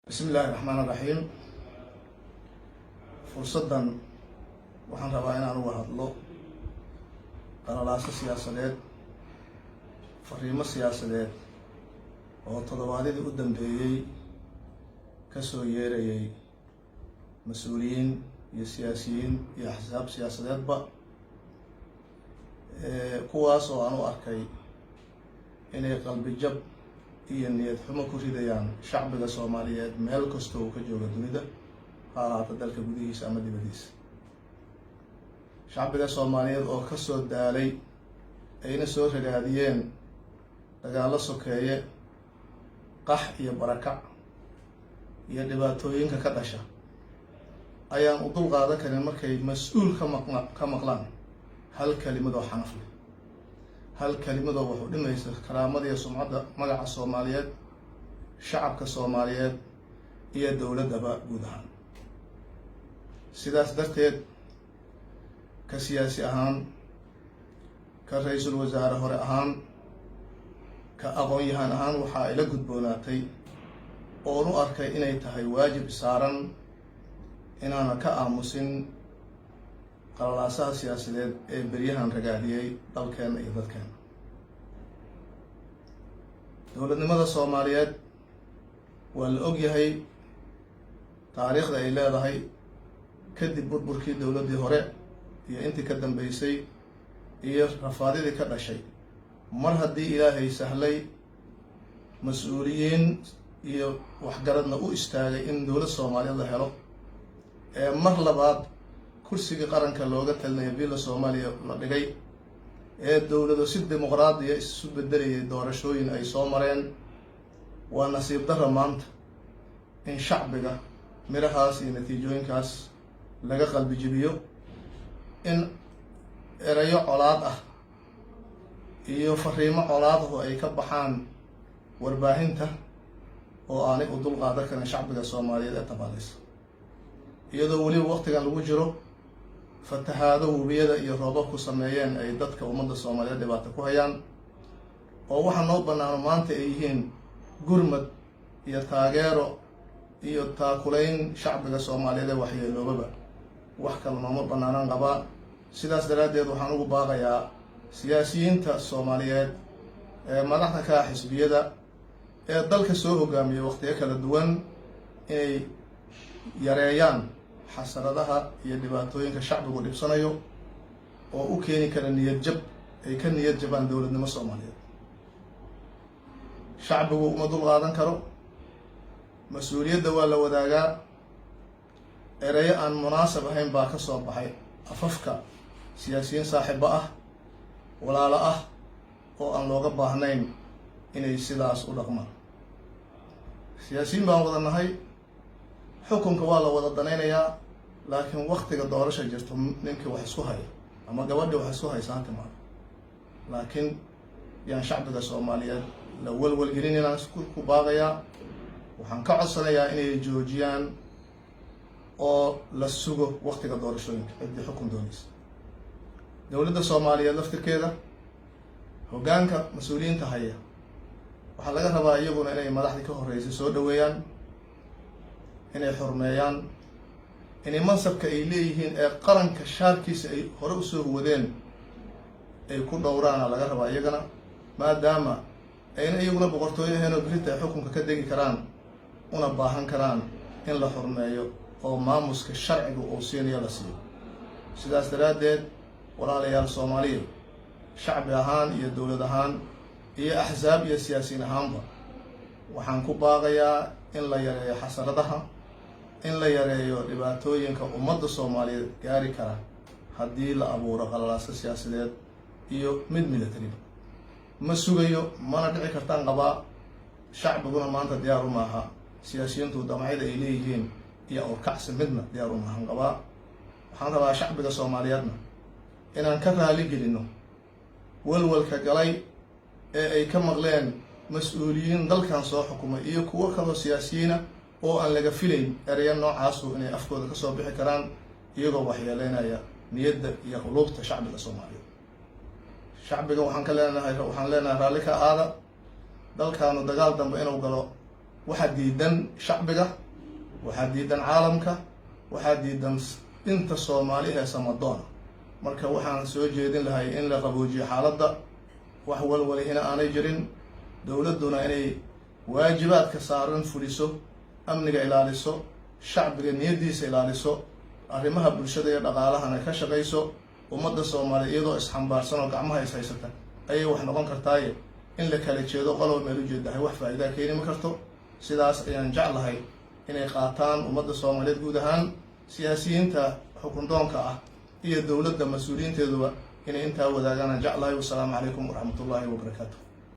بسم الله الرحمن الرحيم. فرصداً waxaan rabaa inaan uga hadlo qalalaaso siyaasadeed, fariimo siyaasadeed oo toddobaadyadii u dambeeyay ka soo yeerayay mas'uuliyiin iyo siyaasiyiin iyo axsaab siyaasadeedba kuwaas oo aan u arkay inay qalbi jab iyo niyad xumo ku ridayaan shacbiga Soomaaliyeed meel kasta oo ka jooga dunida, ha ahaato dalka gudihiisa ama dibadiisa. shacbiga Soomaaliyeed oo ka soo daalay ayna soo ragaadiyeen dagaallo sokeeye, qax iyo barakac iyo dhibaatooyinka ka dhasha, ayaan u dul qaadan karin markay mas'uul ka maqlaan hal kelimad oo xanaf leh, hal kelimad oo wax u dhimaysa karaamada iyo sumcadda magaca Soomaaliyeed, shacabka Soomaaliyeed iyo dowladaba guud ahaan. sidaas darteed ka siyaasi ahaan, ka ra'iisul wasaare hore ahaan, ka aqoon-yahan ahaan waxaa ila gudboonaatay oon u arkay inay tahay waajib saaran inaana ka aamusin qalalaasaha siyaasadeed ee beryahan ragaadiyay dalkeena iyo dadkeena. dowladnimada Soomaaliyeed waa la og yahay taariikhda ay leedahay kadib burburkii dowladdii hore iyo intii ka dambeysay iyo rafaadidii ka dhashay. mar haddii ilaahay sahlay mas-uuliyiin iyo waxgaradna u istaagay in dowlad Soomaaliyeed la helo, ee mar labaad kursigii qaranka looga talinayo villa Soomaaliya la dhigay, ee dowlado si dimuqraadiya isu bedelayay doorashooyin ay soo mareen, waa nasiib darro maanta in shacbiga mirahaas iyo natiijooyinkaas laga qalbi jibiyo, in erayo colaad ah iyo fariimo colaad ah ay ka baxaan warbaahinta oo aanay u dul qaadan karin shacbiga Soomaaliyeed ee tabaalaysa, iyadoo weliba waqtigan lagu jiro fatahaado webiyada iyo roobabku sameeyeen ay dadka ummadda Soomaaliyeed dhibaato ku hayaan, oo waxa noo banaano maanta ay yihiin gurmad iyo taageero iyo taakulayn shacbiga Soomaaliyeed ee waxyeeloobaba. wax kale nooma banaanaan qabaa. sidaas daraaddeed waxaan ugu baaqayaa siyaasiyiinta Soomaaliyeed ee madaxda ka ah xisbiyada ee dalka soo hogaamiyay waqtiyo kala duwan inay yareeyaan xasaradaha iyo dhibaatooyinka shacbigu dhibsanayo oo u keeni kara niyad jab, ay ka niyad jabaan dowladnimo Soomaaliyeed. shacbigu uma dul qaadan karo, mas-uuliyadda waa la wadaagaa. erayo aan munaasab ahayn baa ka soo baxay afafka siyaasiyiin saaxiibo ah, walaalo ah, oo aan looga baahnayn inay sidaas u dhaqmaan. siyaasiyiin baan wada nahay, xukunka waa la wada danaynayaa, laakiin waqtiga doorasha jirto ninkii wax isku haya ama gabadhii wax isku haysa ha timaado. laakiin yaan shacbiga Soomaaliyeed la walwalgelin inaan ku baaqayaa. waxaan ka codsanayaa inay joojiyaan oo la sugo waqtiga doorashooyinka ciddii xukun doonaysa. dowladda Soomaaliyeed laftirkeeda hoggaanka mas-uuliyiinta haya waxaa laga rabaa iyaguna inay madaxdii ka horreysay soo dhaweeyaan, inay xurmeeyaan, inay mansabka ay leeyihiin ee qaranka shaarkiisa ay hore usoo wadeen ay ku dhowraana laga rabaa iyagana, maadaama ayna iyaguna boqortooyo ahayn oo berita ay xukunka ka degi karaan una baahan karaan in la xurmeeyo oo maamuska sharciga uu siinayo la siiyo. sidaas daraaddeed walaalayaal Soomaaliyeed, shacbi ahaan iyo dowlad ahaan iyo axsaab iyo siyaasiyiin ahaanba waxaan ku baaqayaa in la yareeyo xasaradaha, in la yareeyo dhibaatooyinka ummadda Soomaaliyeed gaari kara haddii la abuuro qalalaaso siyaasadeed iyo mid milatariba. ma sugayo, mana dhici kartaan qabaa. shacbiguna maanta diyaar uma aha siyaasiyiintu damacyada ay leeyihiin iyo urkacsi midna diyaar uma ahan qabaa. waxaan rabaa shacbiga Soomaaliyeedna inaan ka raali gelino walwalka galay ee ay ka maqleen mas-uuliyiin dalkan soo xukumay iyo kuwo kaloo siyaasiyiina oo aan laga filayn ereyo noocaasu inay afkooda ka soo bixi karaan iyagoo waxyeeleynaya niyadda iyo quluubta shacbiga Soomaaliyeed. shacbiga waxaan leenahay raalli ka aada. dalkaanu dagaal dambe inuu galo waxaa diidan shacbiga, waxaa diidan caalamka, waxaa diidan inta Soomaali ee samadoona. marka waxaan soo jeedin lahay in la qaboojiyo xaaladda, wax walwalihina aanay jirin, dowladduna inay waajibaadka saaran fuliso, amniga ilaaliso, shacbiga niyadiisa ilaaliso, arrimaha bulshada iyo dhaqaalahana ka shaqayso. ummadda Soomaaliyeed iyadoo isxambaarsan oo gacmaha is haysata ayay wax noqon kartaaye in la kala jeedo qolob meel u jeedahay wax faa'iido keeni ma karto. sidaas ayaan jeclahay inay qaataan ummadda Soomaaliyeed guud ahaan, siyaasiyiinta xukundoonka ah iyo dowladda mas-uuliyiinteeduba inay intaa wadaagaan jeclahay. wassalaamu calaykum waraxmatullaahi wabarakaatuh.